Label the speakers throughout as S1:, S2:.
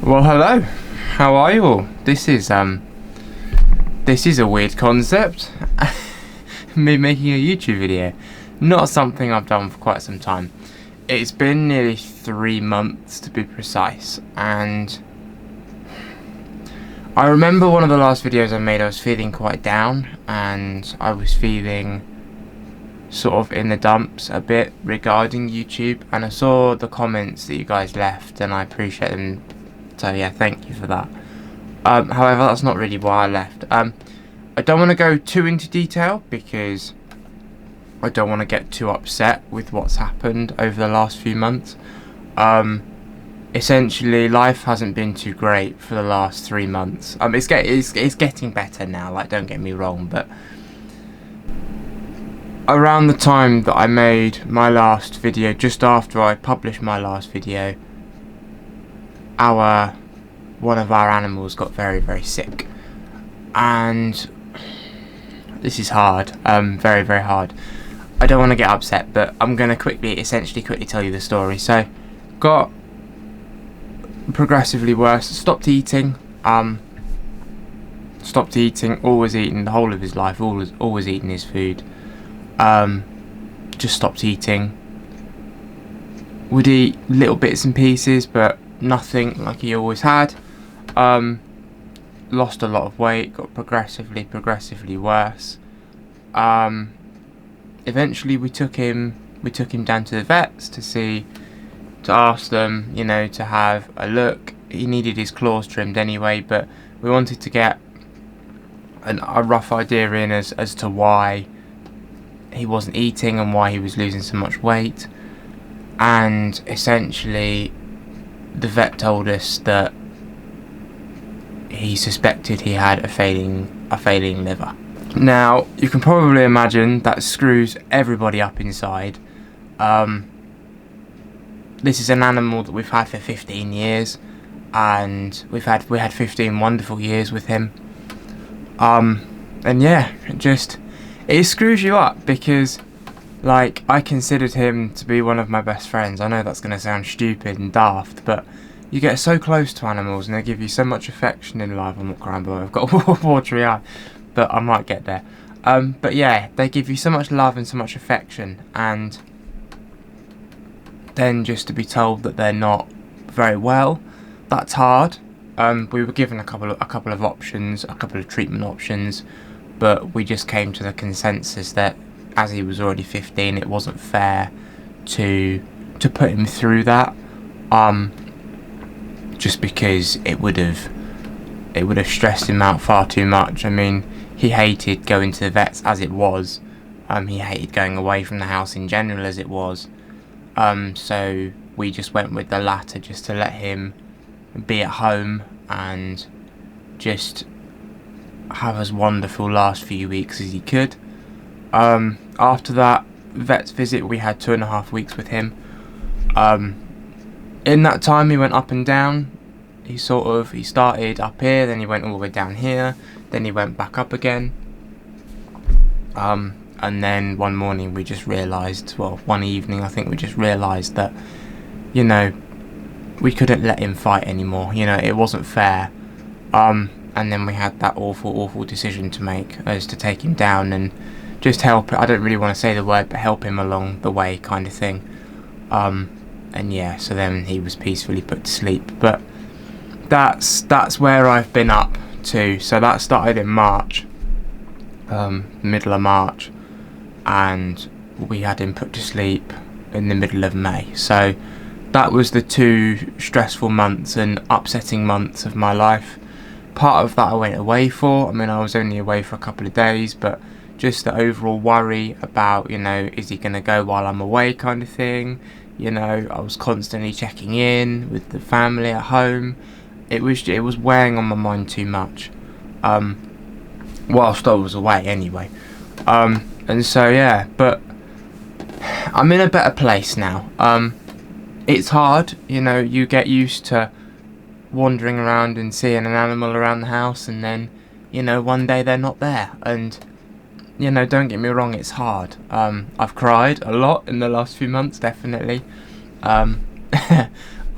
S1: Well, hello. How are you all? This is a weird concept. Me making a YouTube video. Not something I've done for quite some time. It's been nearly 3 months to be precise, and I remember one of the last videos I made, I was feeling quite down, and I was feeling sort of in the dumps a bit regarding YouTube, and I saw the comments that you guys left, and I appreciate them, so yeah, thank you for that. However, that's not really why I left. I don't want to go too into detail because I don't want to get too upset with what's happened over the last few months. Essentially, life hasn't been too great for the last 3 months. It's getting better now, like, don't get me wrong, but around the time that I made my last video, just after I published my last video, one of our animals got very, very sick, and this is hard, very, very hard. I don't want to get upset, but I'm going to essentially quickly tell you the story. So, got progressively worse, stopped eating, always eating the whole of his life, always eating his food, just stopped eating, would eat little bits and pieces, but nothing like he always had, lost a lot of weight, got progressively worse. Eventually we took him down to the vets to ask them, to have a look. He needed his claws trimmed anyway, but we wanted to get a rough idea in as to why he wasn't eating and why he was losing so much weight. And essentially the vet told us that he suspected he had a failing liver. Now, you can probably imagine that screws everybody up inside. This is an animal that we've had for 15 years, and we had 15 wonderful years with him. And yeah, it screws you up because, like, I considered him to be one of my best friends. I know that's going to sound stupid and daft, but you get so close to animals and they give you so much affection in life. I'm not crying, but I've got a watery eye, but I might get there. But yeah, they give you so much love and so much affection, and then just to be told that they're not very well, that's hard. We were given a couple of options, a couple of treatment options, but we just came to the consensus that as he was already 15, it wasn't fair to put him through that. Just because it would have stressed him out far too much. I mean, he hated going to the vets as it was. He hated going away from the house in general as it was. So we just went with the latter, just to let him be at home and just have as wonderful last few weeks as he could. After that vet's visit, we had 2.5 weeks with him. In that time, he went up and down. He started up here, then he went all the way down here, then he went back up again. And then one morning we just realised, one evening I think we just realised that, we couldn't let him fight anymore. It wasn't fair. And then we had that awful decision to make, as to take him down and just help. I don't really want to say the word, but help him along the way, kind of thing. And yeah, so then he was peacefully put to sleep. But that's where I've been up to. So that started in March, middle of March, and we had him put to sleep in the middle of May. So that was the 2 stressful months and upsetting months of my life. Part of that I went away for. I mean, I was only away for a couple of days, but just the overall worry about, is he going to go while I'm away, kind of thing. I was constantly checking in with the family at home. It was weighing on my mind too much, whilst I was away anyway. And so yeah, but I'm in a better place now. It's hard, you get used to wandering around and seeing an animal around the house, and then, one day they're not there, and don't get me wrong, it's hard. I've cried a lot in the last few months, definitely.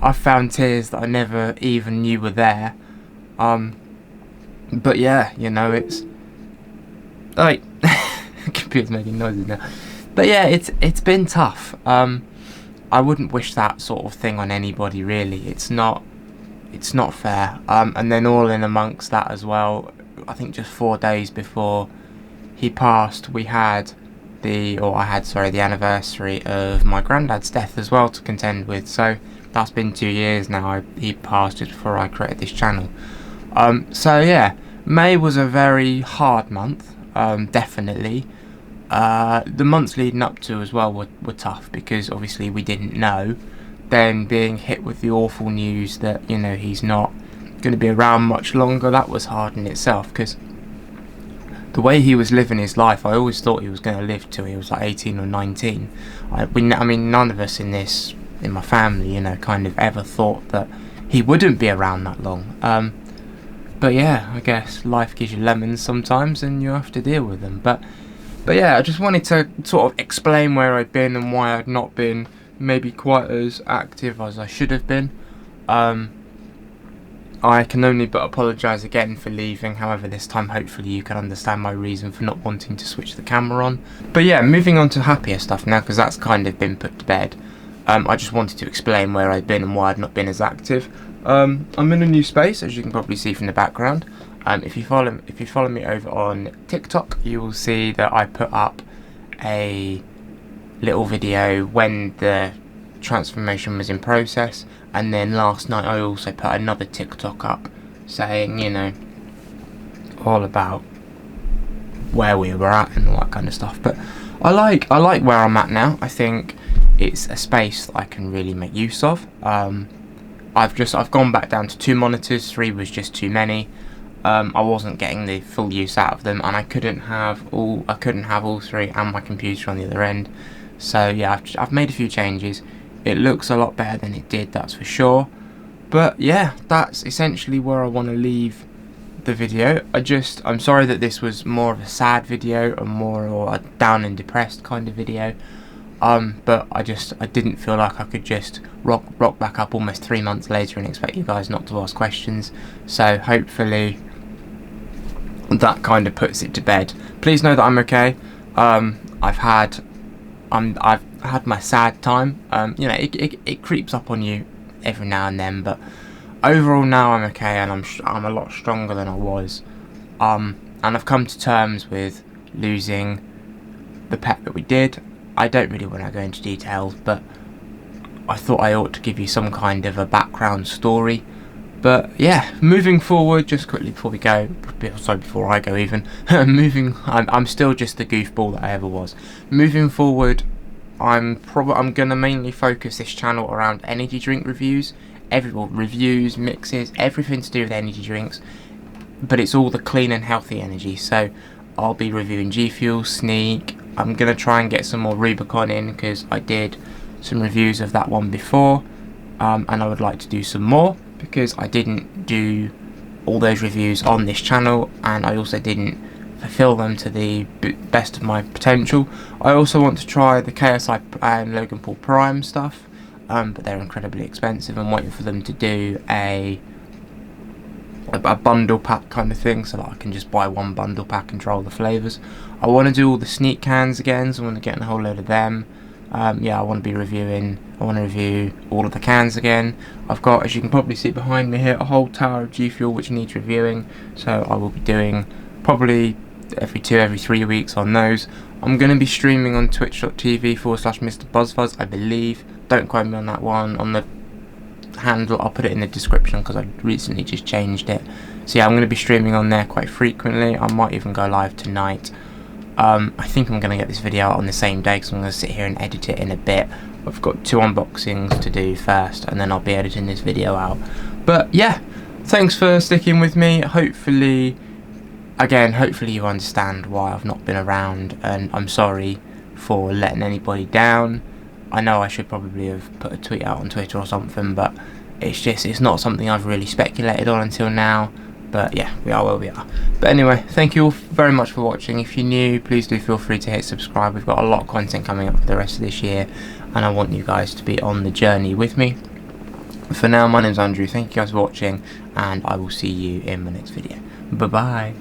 S1: I've found tears that I never even knew were there. But yeah, you know, it's like computer's making noises now. But yeah, it's been tough. I wouldn't wish that sort of thing on anybody, really. It's not fair. And then all in amongst that as well, I think just 4 days before he passed, I had the anniversary of my granddad's death as well to contend with. So that's been 2 years now. He passed just before I created this channel. So yeah, May was a very hard month, definitely. The months leading up to as well were tough, because obviously we didn't know. Then being hit with the awful news that, you know, he's not going to be around much longer, that was hard in itself, because the way he was living his life, I always thought he was going to live till he was like 18 or 19. I mean, none of us in my family, you know, kind of ever thought that he wouldn't be around that long. But yeah, I guess life gives you lemons sometimes, and you have to deal with them. But yeah, I just wanted to sort of explain where I'd been and why I'd not been maybe quite as active as I should have been. I can only but apologise again for leaving. However, this time hopefully you can understand my reason for not wanting to switch the camera on. But yeah, moving on to happier stuff now, because that's kind of been put to bed. I just wanted to explain where I'd been and why I'd not been as active. I'm in a new space, as you can probably see from the background. If you follow me over on TikTok, you will see that I put up a little video when the transformation was in process, and then last night I also put another TikTok up saying, you know, all about where we were at and all that kind of stuff. But I like where I'm at now. I think it's a space that I can really make use of. I've gone back down to 2 monitors. 3 was just too many. I wasn't getting the full use out of them, and I couldn't have all 3 and my computer on the other end. So yeah, I've made a few changes. It looks a lot better than it did, that's for sure. But yeah, that's essentially where I want to leave the video. I'm sorry that this was more of a sad video and more or a down and depressed kind of video. But I didn't feel like I could just rock back up almost 3 months later and expect you guys not to ask questions. So hopefully that kind of puts it to bed. Please know that I'm okay. I've had my sad time. You know, it creeps up on you every now and then, but overall now I'm okay, and I'm a lot stronger than I was. And I've come to terms with losing the pet that we did. I don't really want to go into details, but I thought I ought to give you some kind of a background story. But yeah, moving forward, just quickly before I go even, I'm still just the goofball that I ever was. Moving forward, I'm gonna mainly focus this channel around energy drink reviews, reviews, mixes, everything to do with energy drinks, but it's all the clean and healthy energy. So I'll be reviewing G Fuel, Sneak. I'm gonna try and get some more Rubicon in, because I did some reviews of that one before, and I would like to do some more, because I didn't do all those reviews on this channel, and I also didn't fulfill them to the best of my potential. I also want to try the KSI and Logan Paul Prime stuff, but they're incredibly expensive. I'm waiting for them to do a bundle pack kind of thing, so that I can just buy one bundle pack and try all the flavours. I want to do all the Sneak cans again, so I want to get a whole load of them. Yeah, I want to review all of the cans again. I've got, as you can probably see behind me here, a whole tower of G Fuel which needs reviewing, so I will be doing probably every 3 weeks on those. I'm going to be streaming on twitch.tv/Mr. BuzzFuzz, I believe. Don't quote me on that one. On the handle, I'll put it in the description, because I recently just changed it. So yeah, I'm going to be streaming on there quite frequently. I might even go live tonight. I think I'm going to get this video out on the same day, because I'm going to sit here and edit it in a bit. I've got 2 unboxings to do first, and then I'll be editing this video out. But yeah, thanks for sticking with me. Hopefully you understand why I've not been around, and I'm sorry for letting anybody down. I know I should probably have put a tweet out on Twitter or something, but it's not something I've really speculated on until now. But yeah, we are where we are. But anyway, thank you all very much for watching. If you're new, please do feel free to hit subscribe. We've got a lot of content coming up for the rest of this year, and I want you guys to be on the journey with me. For now, my name's Andrew, thank you guys for watching, and I will see you in my next video. Bye bye.